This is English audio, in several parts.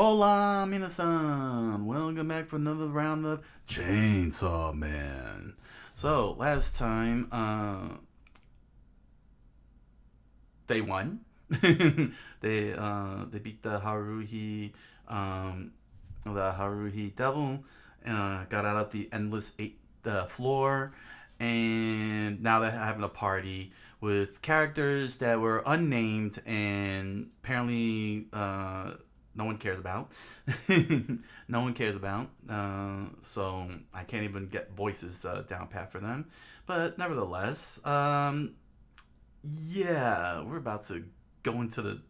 Hola, minasan! Welcome back for another round of Chainsaw Man. So, last time, they won. They beat the Haruhi Devil, got out of the endless eight floor, and now they're having a party with characters that were unnamed and apparently no one cares about. No one cares about. So I can't even get voices down pat for them. But nevertheless, yeah, go into the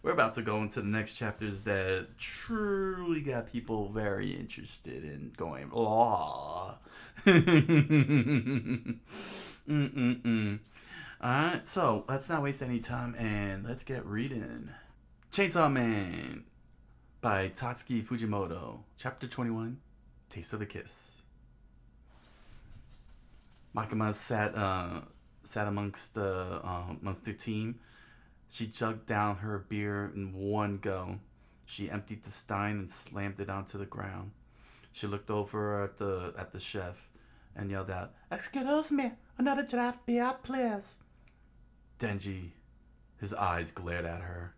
we're about to go into the next chapters that truly got people very interested in going law. Mm-mm-mm. Alright, so let's not waste any time and let's get reading. Chainsaw Man by Tatsuki Fujimoto. Chapter 21, Taste of the Kiss. Makima sat amongst the team. She chugged down her beer in one go. She emptied the stein and slammed it onto the ground. She looked over at the chef and yelled out, "Excuse me, another draft beer, please." Denji, his eyes glared at her.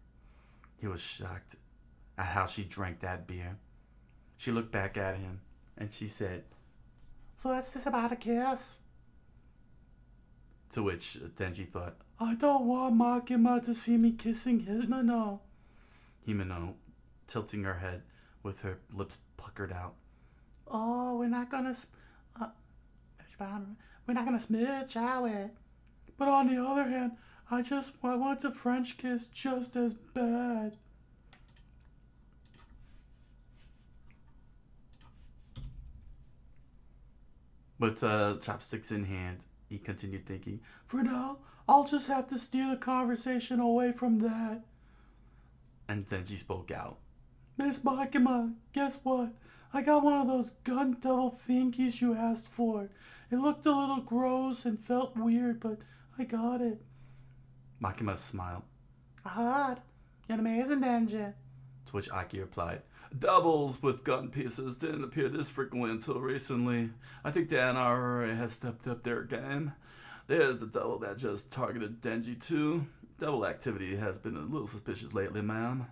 He was shocked at how she drank that beer. She looked back at him and she said, "So what's this about a kiss?" To which Denji thought, "I don't want Makima to see me kissing Himeno." Himeno, tilting her head with her lips puckered out. "Oh, uh, we're not gonna smooch, are we? But on the other hand, I want a French kiss just as bad." With chopsticks in hand, he continued thinking, "For now, I'll just have to steer the conversation away from that." And then she spoke out. "Miss Makima, guess what? I got one of those gun devil thingies you asked for. It looked a little gross and felt weird, but I got it." Makima smiled. "I heard. You're an amazing ninja." To which Aki replied, "Devils with gun pieces didn't appear this frequently until recently. I think the NRA has stepped up their game. There's the devil that just targeted Denji too. Devil activity has been a little suspicious lately, ma'am.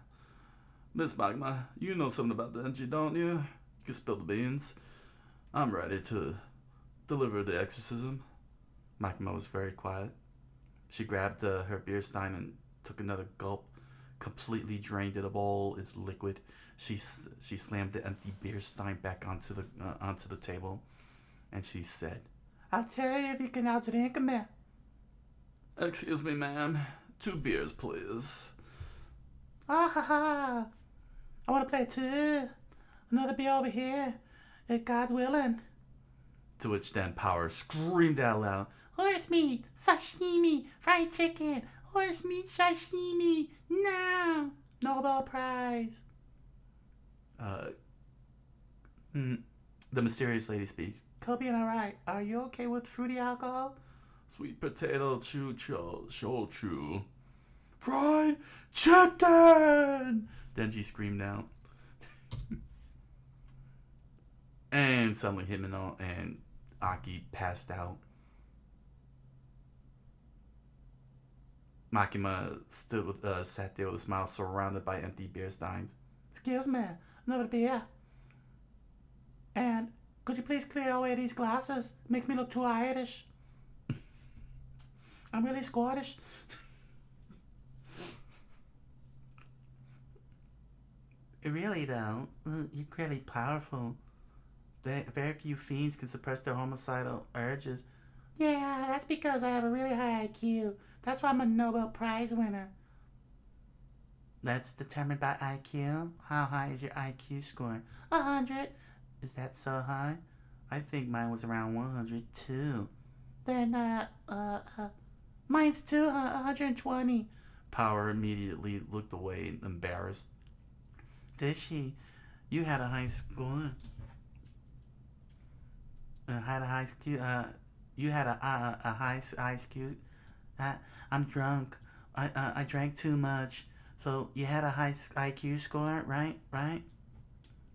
Miss Magma, you know something about Denji, don't you? You can spill the beans. I'm ready to deliver the exorcism." Magma was very quiet. She grabbed her beer stein and took another gulp, completely drained it of all its liquid. She slammed the empty beer stein back onto the table, and she said, "I'll tell you if you can outdrink me." "Excuse me, ma'am. 2 beers, please." "Ah ha ha. I want to play too. Another beer over here, if God's willing." To which then Power screamed out loud, "Horse meat, sashimi, fried chicken, horse meat sashimi, no! Nobel Prize." The mysterious lady speaks. "Kobe and alright, are you okay with fruity alcohol?" "Sweet potato shochu. Fried chicken!" Denji screamed out. And suddenly Himeno and Aki passed out. Makima sat there with a smile, surrounded by empty beer steins. "Excuse me, another beer. And could you please clear away these glasses? It makes me look too Irish. I'm really Scottish." "Really though, you're clearly powerful. Very few fiends can suppress their homicidal urges." "Yeah, that's because I have a really high IQ. That's why I'm a Nobel Prize winner." "That's determined by IQ? How high is your IQ score?" 100. "Is that so high? I think mine was around 100 too." "Then, mine's 120. Power immediately looked away, embarrassed. "Did she? You had a high score. Had a high skew. You had a high skew. I'm drunk. I drank too much. So you had a high IQ score, right? Right?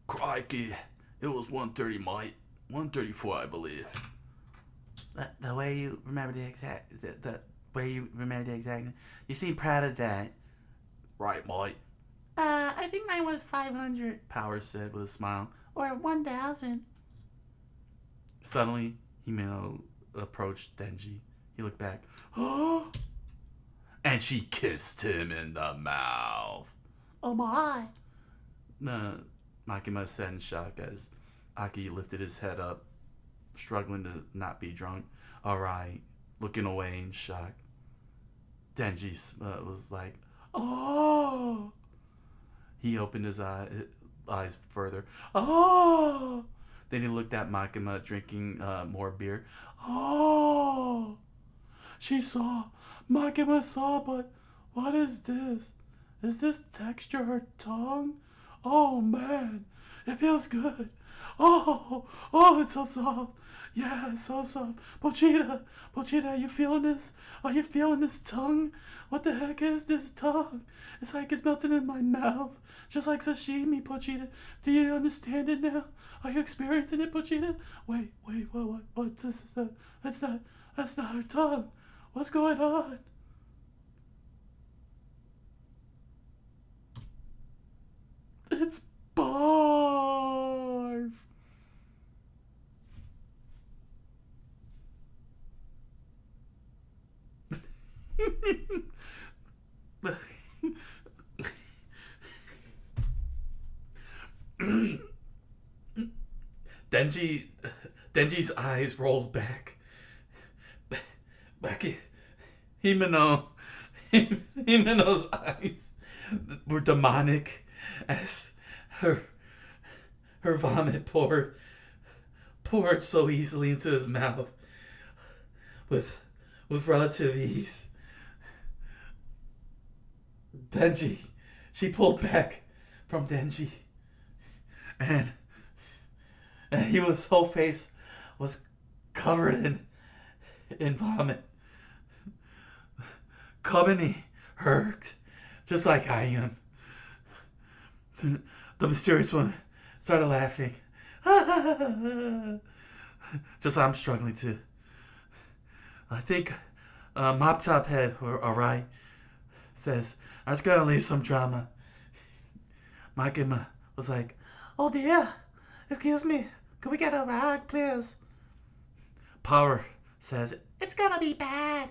Crikey, it was 130, mate. 134, I believe. The way you remember the way you remember the exact. You seem proud of that. Right, mate. I think mine was 500. Power said with a smile. Or 1,000. Suddenly, Himeno approached Denji. He looked back. Oh! And she kissed him in the mouth. Oh my. Makima said in shock as Aki lifted his head up, struggling to not be drunk. Alright, looking away in shock. Denji was like, oh! He opened his eyes further. Oh! Then he looked at Makima drinking more beer. Oh! She saw. Makima saw, but what is this? Is this texture her tongue? Oh man, it feels good. Oh, it's so soft. Yeah, it's so soft. Pochita, are you feeling this? Are you feeling this tongue? What the heck is this tongue? It's like it's melting in my mouth. Just like sashimi, Pochita. Do you understand it now? Are you experiencing it, Pochita? Wait, what? This is that's not her tongue. What's going on? It's barf. Denji's eyes rolled back. Himeno's eyes were demonic as her vomit poured so easily into his mouth with relative ease. Denji, she pulled back from Denji, and his whole face was covered in vomit. Kamini hurt, just like I am. The mysterious one started laughing. Just like I'm struggling to. I think Mop Top Head, or alright, says, I was gonna leave some drama. Makima was like, oh dear, excuse me, can we get a rag, please? Power says, it's gonna be bad.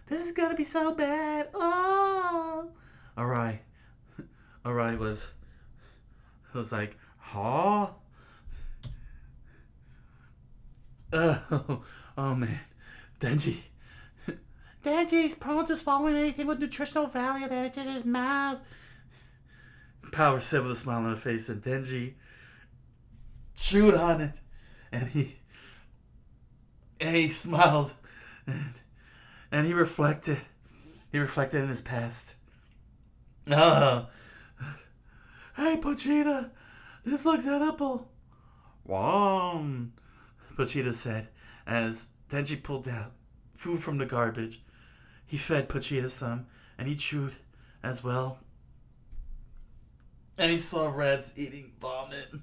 This is gonna be so bad. Oh. Alright was like, huh? Oh man, Denji's prone to swallowing anything with nutritional value that it's in his mouth. Power said with a smile on her face, and Denji chewed on it, and he smiled, and he reflected in his past. Oh, hey Pochita, this looks edible. Wow, Pochita said as Denji pulled out food from the garbage. He fed Pochita some, and he chewed as well. And he saw Reds eating vomit.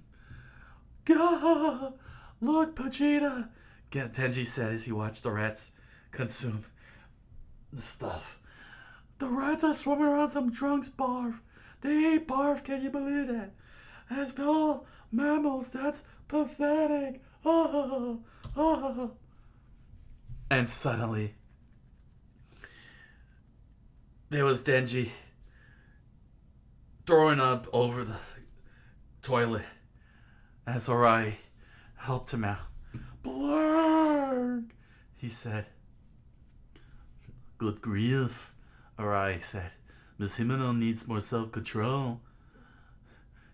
Gah! Look, Pochita! Denji said as he watched the rats consume the stuff. The rats are swimming around some drunk's barf. They ate barf, can you believe that? As fellow mammals, that's pathetic. Oh. And suddenly, there was Denji throwing up over the toilet as Arai helped him out. Blurg, he said. Good grief, Arai said. Miss Himeno needs more self-control.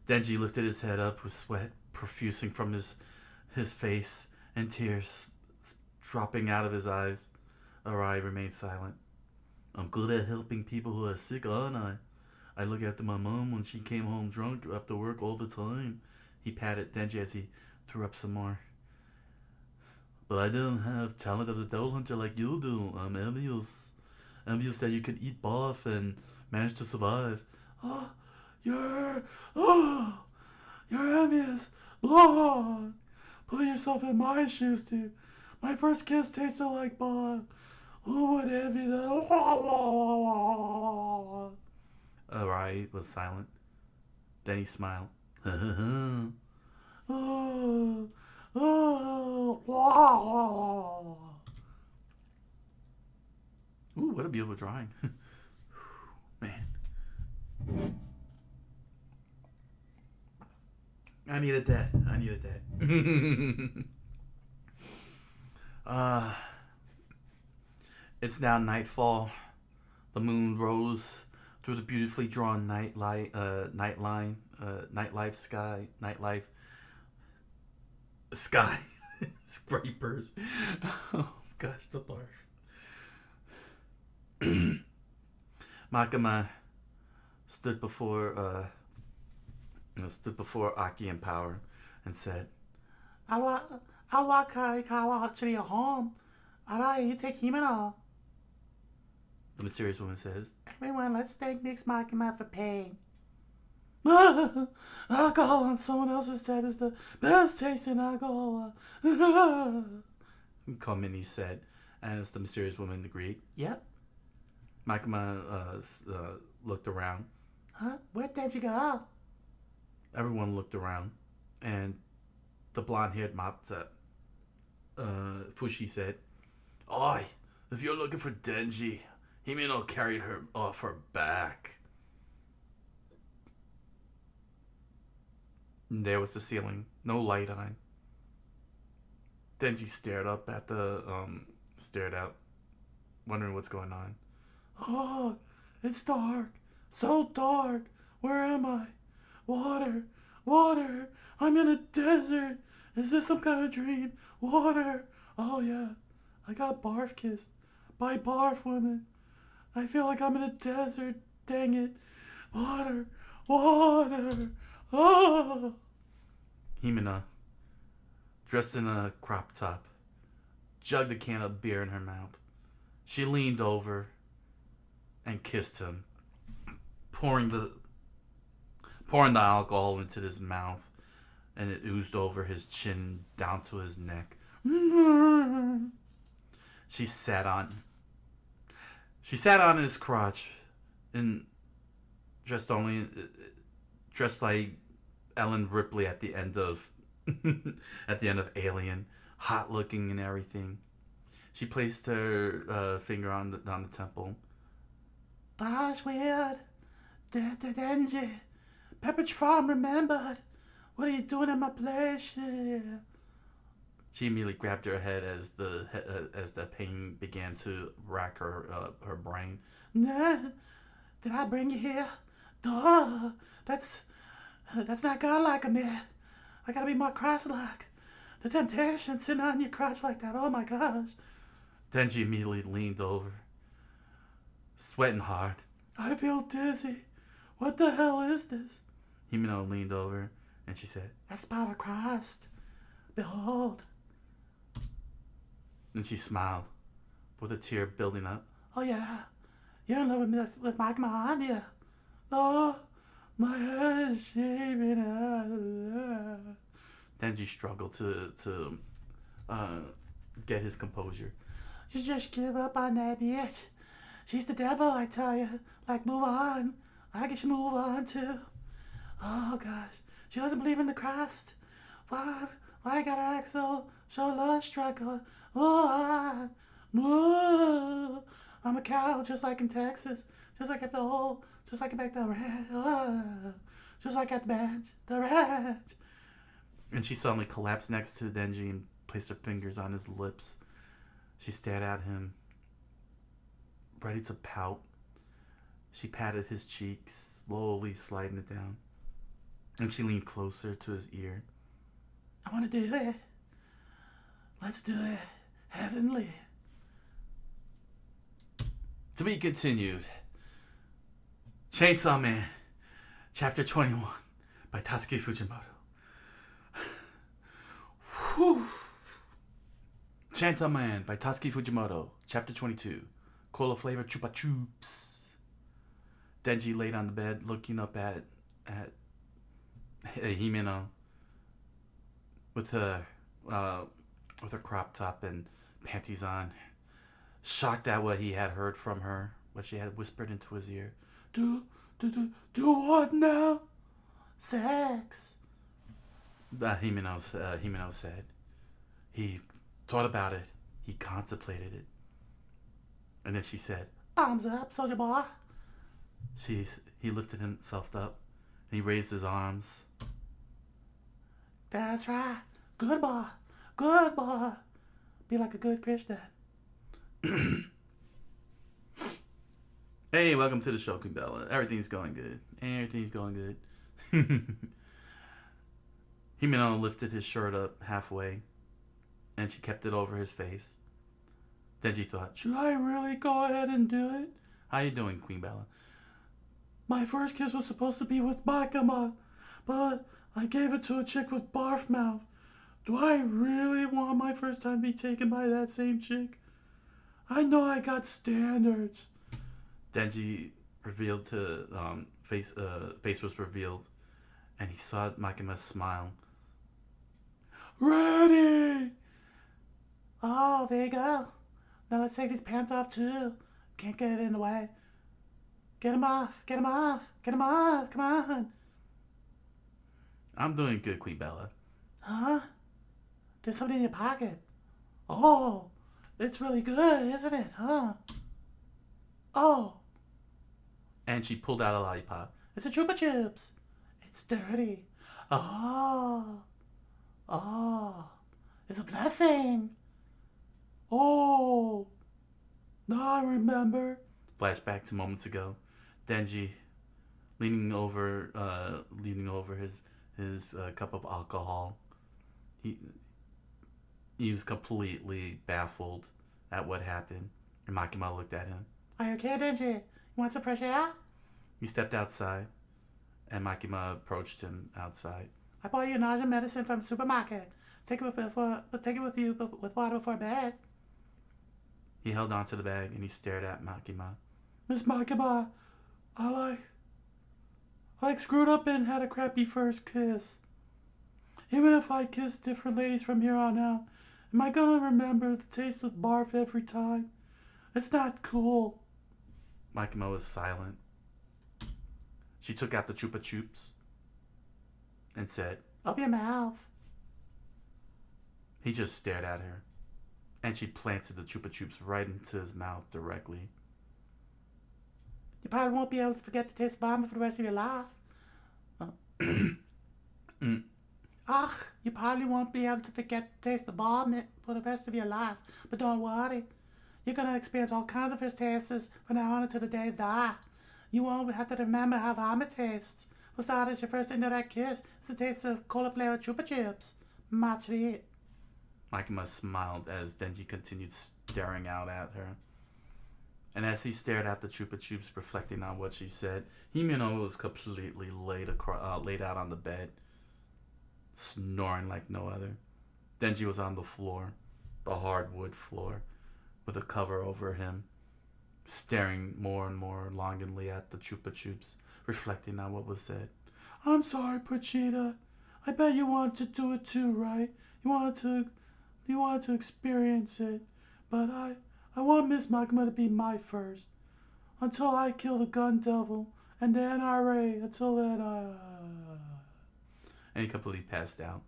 Denji lifted his head up with sweat profusing from his face and tears dropping out of his eyes. Arai remained silent. I'm good at helping people who are sick, aren't I? I look after my mom when she came home drunk after work all the time. He patted Denji as he threw up some more. But I don't have talent as a devil hunter like you do. I'm envious. Envious that you could eat barf and manage to survive. Oh, you're envious. Blood. Put yourself in my shoes, dude. My first kiss tasted like blood. Who would envy that? Alright was silent. Then he smiled. Ooh, what a beautiful drawing. Man. I needed that. It's now nightfall. The moon rose through the beautifully drawn nightlife sky. Scrapers. Oh gosh, the barf. Makima stood before Aki in power and said, "Alwakai kawa to your home. Arai take himena." The mysterious woman says, "Everyone, let's thank Mix Makima for paying." Alcohol on someone else's tab is the best tasting alcohol. Komini said, as the mysterious woman agreed. Yep. Makima looked around. Huh? Where did you go? Everyone looked around, and the blonde-haired mopta, Fushi said, "Oi, if you're looking for Denji, Himeno carried her off her back." And there was the ceiling, no light on. Denji stared out, wondering what's going on. Oh, it's dark, so dark. Where am I? Water, I'm in a desert. Is this some kind of dream? Water. Oh yeah, I got barf kissed by barf women. I feel like I'm in a desert. Dang it. Water. Oh. Himena, dressed in a crop top, jugged a can of beer in her mouth. She leaned over and kissed him, pouring the alcohol into his mouth, and it oozed over his chin down to his neck. She sat on his crotch, and dressed like Ellen Ripley at the end of Alien, hot looking and everything. She placed her finger on the temple. That's weird. Denji. Pepperidge Farm remembered. What are you doing at my place? She immediately grabbed her head as the pain began to rack her brain. Nah, did I bring you here? Duh, that's not godlike of me. I gotta be more Christ-like. The temptation sitting on your crotch like that. Oh my gosh. Denji immediately leaned over, sweating hard. I feel dizzy. What the hell is this? Himeno leaned over and she said, "That's part of Christ. Behold." Then she smiled, with a tear building up. Oh yeah, you're in love with Magma, aren't you? Oh, my head is shaving out. Denji struggled to get his composure. You just give up on that bitch. She's the devil, I tell you. Like, move on. I guess you move on too. Oh gosh, she doesn't believe in the Christ. Why I gotta act so love struggle? Oh, I'm a cow, just like in Texas, just like at the back the ranch, just like at the ranch. And she suddenly collapsed next to Denji and placed her fingers on his lips. She stared at him, ready to pout. She patted his cheek, slowly sliding it down. And she leaned closer to his ear. I want to do it. Let's do it. Heavenly. To be continued. Chainsaw Man, Chapter 21, by Tatsuki Fujimoto. Whew. Chainsaw Man by Tatsuki Fujimoto, Chapter 22, Cola Flavor Chupa Chups. Denji laid on the bed, looking up at Himeno with her crop top and panties on, shocked at what he had heard from her, what she had whispered into his ear. Do what now? Sex. Himeno said. He thought about it. He contemplated it. And then she said, Arms up, soldier boy. He lifted himself up and he raised his arms. That's right. Good boy. Good boy. Be like a good Christian. Hey, welcome to the show, Queen Bella. Everything's going good. Everything's going good. Himeno lifted his shirt up halfway and she kept it over his face. Then she thought, should I really go ahead and do it? How you doing, Queen Bella? My first kiss was supposed to be with Makima, but I gave it to a chick with barf mouth. Do I really want my first time to be taken by that same chick? I know I got standards. Denji revealed to face was revealed, and he saw Makima smile. Ready! Oh, there you go. Now let's take these pants off too. Can't get it in the way. Get him off. Get him off. Get him off. Come on. I'm doing good, Queen Bella. Huh? There's something in your pocket. Oh, it's really good, isn't it? Huh? Oh. And she pulled out a lollipop. It's a Chupa Chups. It's dirty. Oh. Oh. It's a blessing. Oh. Now I remember. Flashback to moments ago. Denji leaning over his cup of alcohol. He was completely baffled at what happened. And Makima looked at him. Are you okay, Denji? You want some fresh air? He stepped outside, and Makima approached him outside. I bought you nausea medicine from the supermarket. Take it with you with water before bed. He held onto the bag and he stared at Makima. Miss Makima, I screwed up and had a crappy first kiss. Even if I kiss different ladies from here on out, am I gonna remember the taste of barf every time? It's not cool. Makima was silent. She took out the Chupa Chups and said, Open your mouth. He just stared at her, and she planted the Chupa Chups right into his mouth directly. You probably won't be able to forget the taste of barf for the rest of your life. You probably won't be able to forget the taste of barf for the rest of your life. But don't worry. You're going to experience all kinds of fish tastes from now on until the day you die. You won't have to remember how vomit tastes. For starters, your first indirect kiss is the taste of cola-flavored Chupa Chups. Match it. Makima smiled as Denji continued staring out at her. And as he stared at the Chupa Chups, reflecting on what she said, Himeno was completely laid out on the bed, snoring like no other. Denji was on the floor, the hardwood floor, with a cover over him, staring more and more longingly at the Chupa Chups, reflecting on what was said. I'm sorry, Pochita. I bet you wanted to do it too, right? You wanted to experience it. But I want Miss Makima to be my first. Until I kill the gun devil and the NRA. Until then, And he completely passed out,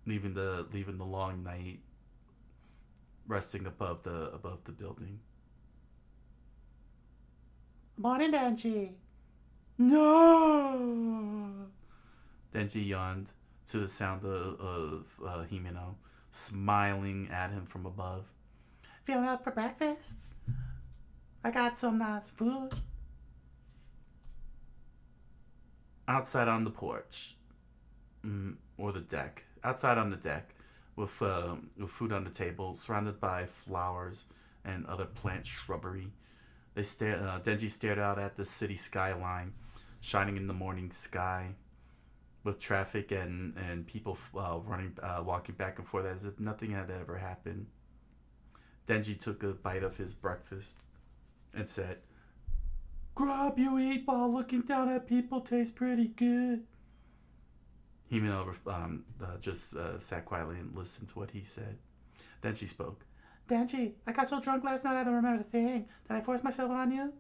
leaving the long night resting above the building. Morning, Denji. No. Denji yawned to the sound of Himeno smiling at him from above. Feeling up for breakfast? I got some nice food. Outside on the porch, or the deck. Outside on the deck, with food on the table, surrounded by flowers and other plant shrubbery. Denji stared out at the city skyline, shining in the morning sky, with traffic and people walking back and forth as if nothing had ever happened. Denji took a bite of his breakfast and said, Grub you eat while looking down at people tastes pretty good. Himeno just sat quietly and listened to what he said. Then she spoke. Denji, I got so drunk last night I don't remember a thing. Did I force myself on you?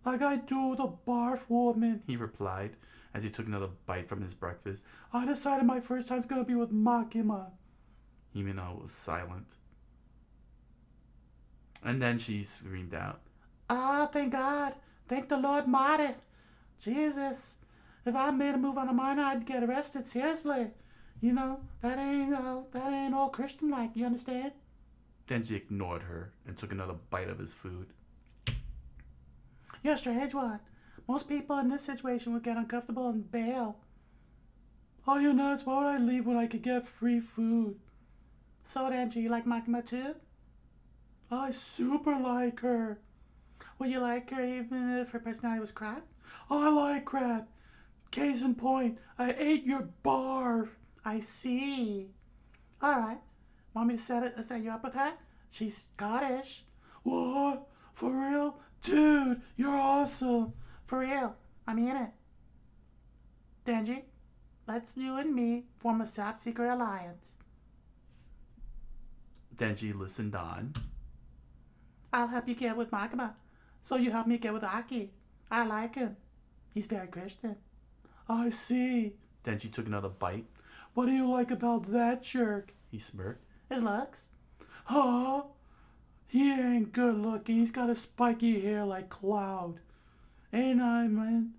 Like I do the barf woman, he replied as he took another bite from his breakfast. I decided my first time's gonna be with Makima. Himeno was silent. And then she screamed out. Ah, thank God. Thank the Lord Mighty. Jesus. If I made a move on a minor, I'd get arrested. Seriously. You know, that ain't all Christian like, you understand? Then she ignored her and took another bite of his food. You're a strange one. Most people in this situation would get uncomfortable and bail. Are you nuts? Why would I leave when I could get free food? So, Denji, you like Makima too? I super like her. Would you like her even if her personality was crap? I like crap. Case in point, I ate your barf. I see. Alright. Want me to set you up with her? She's Scottish. What? For real? Dude, you're awesome. For real. I mean it. Denji, let's you and me form a top secret alliance. Denji listened on. I'll help you get with Makima, so you help me get with Aki. I like him. He's very Christian. I see. Denji took another bite. What do you like about that jerk? He smirked. His looks. Huh? He ain't good looking. He's got a spiky hair like Cloud. Ain't I, man?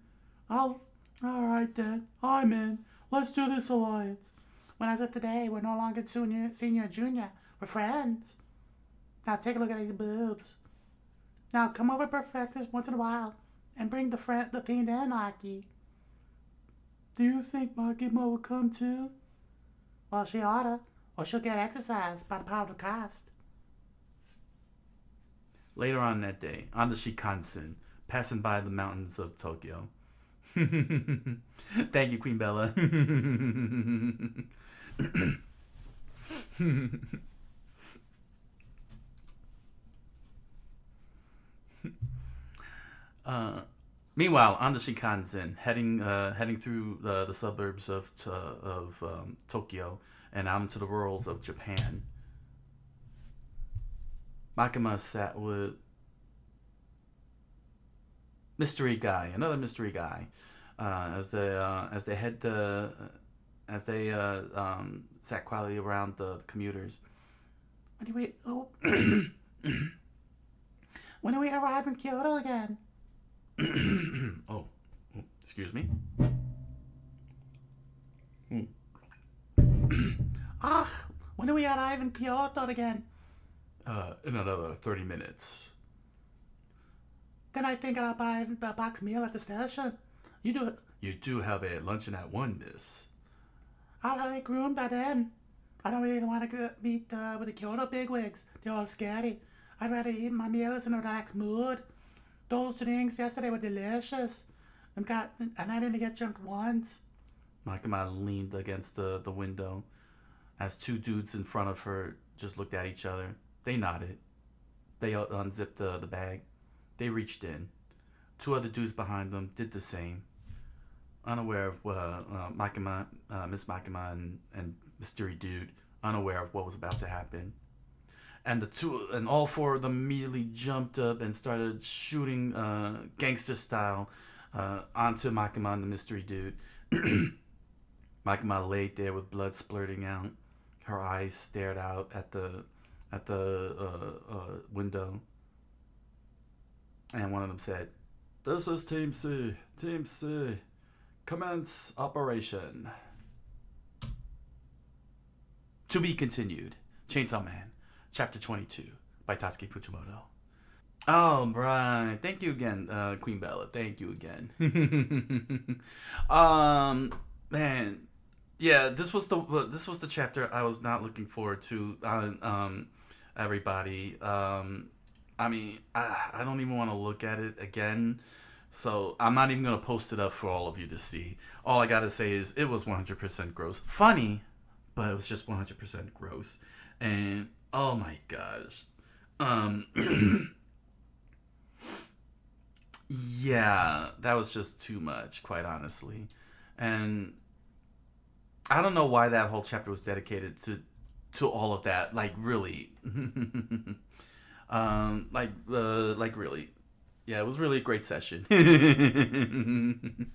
Alright then. I'm in. Let's do this alliance. When as of today, we're no longer senior and junior. We're friends. Now take a look at these boobs. Now come over for breakfast once in a while and bring the fiend in, Aki. Do you think Makima will come too? Well, she oughta, or she'll get exercised by the power of the cast. Later on that day, on the Shinkansen, passing by the mountains of Tokyo. Thank you, Queen Bella. Meanwhile, on the Shinkansen, heading through the suburbs of Tokyo and out into the rurals of Japan, Makima sat with another mystery guy, as they sat quietly around the commuters. When do we arrive in Kyoto again? oh, excuse me. When do we arrive in Kyoto again? In another 30 minutes. Then I think I'll buy a box meal at the station. You do it. You do have a luncheon at 1, miss. I'll make room by then. I don't really want to meet with the Kyoto bigwigs. They're all scary. I'd rather eat my meals in a relaxed mood. Those drinks yesterday were delicious. And I didn't get drunk once. Makima leaned against the window as two dudes in front of her just looked at each other. They nodded. They unzipped the bag. They reached in. Two other dudes behind them did the same. Unaware of Makima, Miss Makima and Mystery Dude, unaware of what was about to happen. And all four of them immediately jumped up and started shooting gangster style onto Makima and the Mystery Dude. Makima laid there with blood splurting out. Her eyes stared out at the window. And one of them said, "This is Team C. Team C. Commence operation." To be continued. Chainsaw Man, Chapter 22, by Tatsuki Fujimoto. Oh, right. Thank you again, Queen Bella. Thank you again. Man, yeah, this was the chapter I was not looking forward to. Everybody. I mean, I don't even want to look at it again. So I'm not even going to post it up for all of you to see. All I got to say is it was 100% gross. Funny, but it was just 100% gross. And oh my gosh. Yeah, that was just too much, quite honestly. And I don't know why that whole chapter was dedicated to all of that. Like really, like really, yeah, it was really a great session. It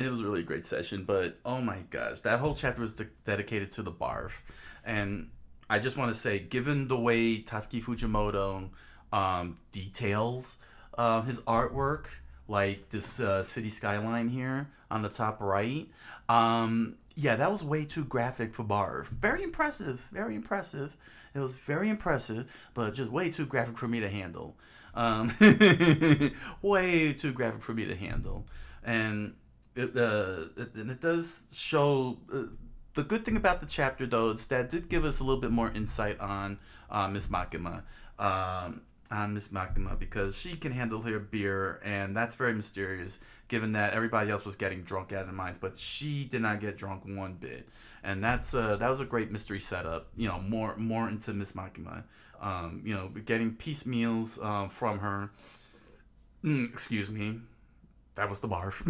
was really a great session, but oh my gosh, that whole chapter was dedicated to the barf, and I just want to say, given the way Tatsuki Fujimoto details his artwork, like this city skyline here on the top right, yeah, that was way too graphic for barf. Very impressive, very impressive. It was very impressive, but just way too graphic for me to handle. Um, way too graphic for me to handle, and it does show. The good thing about the chapter, though, is that it did give us a little bit more insight on Miss Makima. On Miss Makima, because she can handle her beer, and that's very mysterious, given that everybody else was getting drunk out of their minds, but she did not get drunk one bit, and that was a great mystery setup. You know, more into Miss Makima. You know, getting piecemeals from her. Excuse me, that was the barf.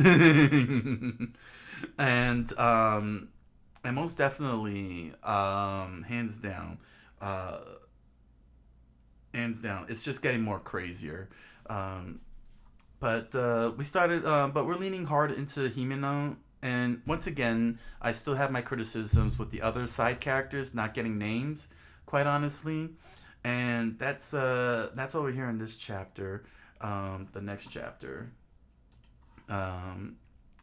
and and most definitely, uh, hands down, it's just getting more crazier. Um, but we're leaning hard into Himeno. And once again, I still have my criticisms with the other side characters not getting names, quite honestly. And that's over here in this chapter, the next chapter, um,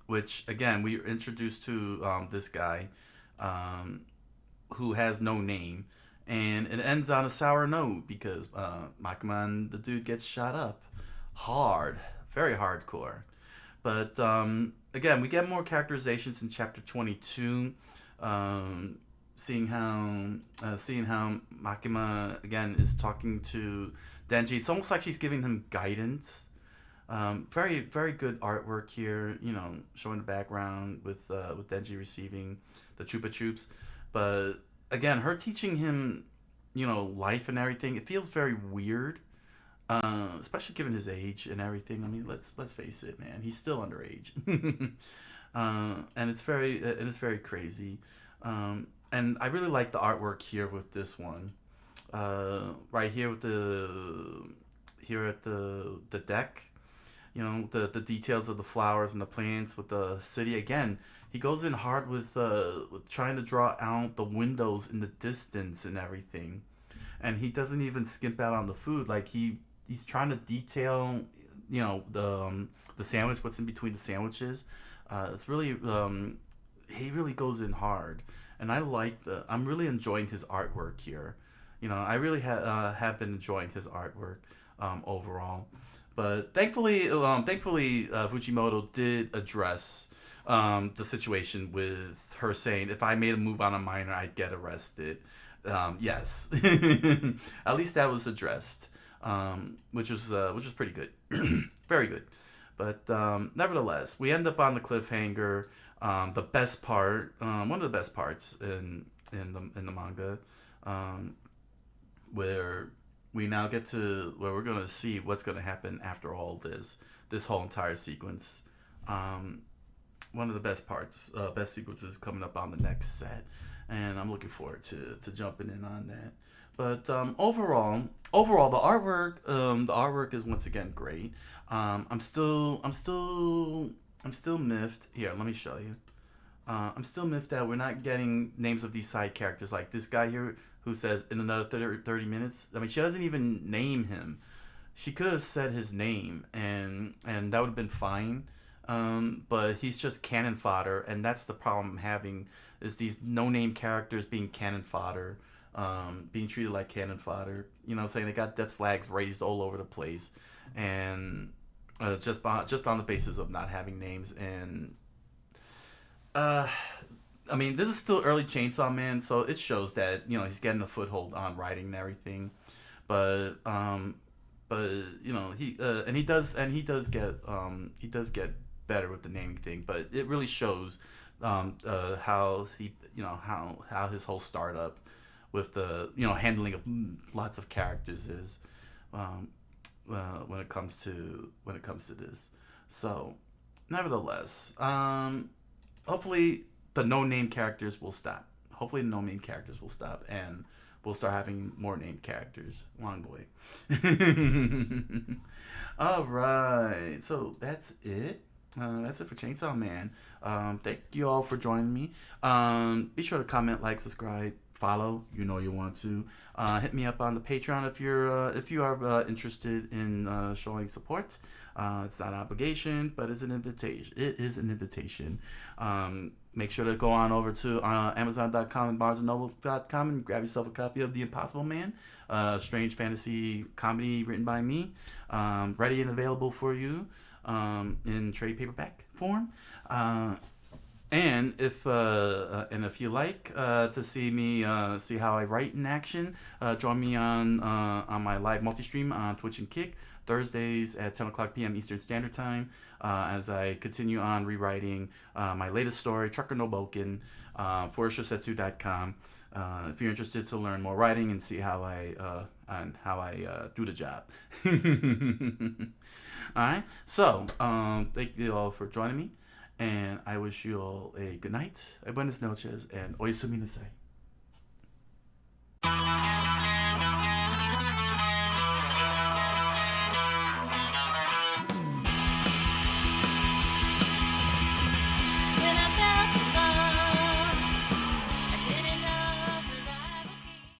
which again we are introduced to this guy, um, who has no name, and it ends on a sour note because Makaman, the dude, gets shot up hard, very hardcore. But again, we get more characterizations in chapter 22. Um, seeing how Makima again is talking to Denji. It's almost like she's giving him guidance. Very good artwork here. You know, showing the background with Denji receiving the Chupa Chups, but again, her teaching him, you know, life and everything. It feels very weird, especially given his age and everything. I mean, let's face it, man. He's still underage, and it's very crazy. And I really like the artwork here with this one. Right here with here at the deck, you know, the details of the flowers and the plants with the city. Again, he goes in hard with trying to draw out the windows in the distance and everything, and he doesn't even skimp out on the food. Like he's trying to detail, you know, the sandwich, what's in between the sandwiches. It's really he really goes in hard, and I'm really enjoying his artwork here. You know, I really have been enjoying his artwork overall. But thankfully, Fujimoto did address the situation with her saying, "If I made a move on a minor, I'd get arrested." Yes, at least that was addressed, which was pretty good, very good. But nevertheless, we end up on the cliffhanger. The best part, one of the best parts in the manga, um, where we now get to where we're gonna see what's gonna happen after all this whole entire sequence. Um, One of the best parts, best sequences coming up on the next set, and I'm looking forward to jumping in on that. But overall, the artwork is once again great. I'm still miffed. Here, let me show you. I'm still miffed that we're not getting names of these side characters, like this guy here who says in another 30 minutes. I mean, she doesn't even name him. She could have said his name, and that would have been fine. But he's just cannon fodder, and that's the problem I'm having, is these no-name characters being cannon fodder, being treated like cannon fodder. You know, saying they got death flags raised all over the place, and just on the basis of not having names. And uh, I mean, this is still early Chainsaw Man, so it shows that, you know, he's getting a foothold on writing and everything. But but you know, he does get better with the naming thing. But it really shows how he, you know, how his whole startup with the, you know, handling of lots of characters is, um, when it comes to this. So, nevertheless, hopefully the no-name characters will stop. Hopefully the no-name characters will stop, and we'll start having more named characters along the way. All right, so that's it. That's it for Chainsaw Man. Thank you all for joining me. Be sure to comment, like, subscribe, follow. You know you want to. Hit me up on the Patreon if you are interested in showing support. It's not an obligation, but it's an invitation. It is an invitation. Make sure to go on over to Amazon.com and BarnesandNoble.com and grab yourself a copy of The Impossible Man, strange fantasy comedy written by me, ready and available for you in trade paperback form. And if you like to see me see how I write in action, join me on my live multi-stream on Twitch and Kick Thursdays at 10 o'clock p.m. Eastern Standard Time as I continue on rewriting my latest story, Trucker No Boken, for Shosetsu.com. If you're interested to learn more writing and see how I do the job. All right. So thank you all for joining me. And I wish you all a good night, a buenas noches, and oyasumi nasai.